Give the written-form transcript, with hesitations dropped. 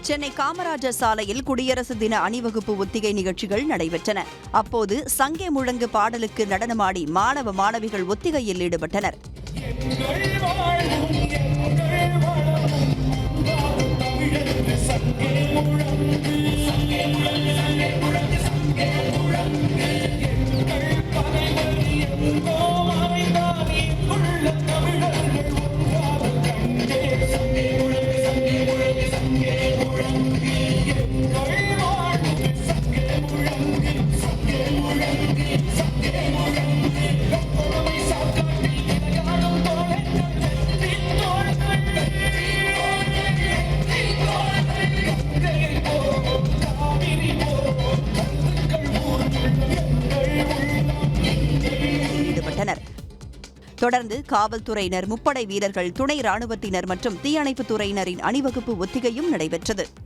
சென்னை காமராஜர் சாலையில் குடியரசு தின அணிவகுப்பு ஒத்திகை நிகழ்ச்சிகள் நடைபெற்றன. அப்போது சங்கே முழங்கு பாடலுக்கு நடனமாடி மாணவ மாணவிகள் ஒத்திகையில் ஈடுபட்டனர். தொடர்ந்து காவல்துறையினர், முப்படை வீரர்கள், துணை ராணுவத்தினர் மற்றும் தீயணைப்புத் துறையினரின் அணிவகுப்பு ஒத்திகையும் நடைபெற்றது.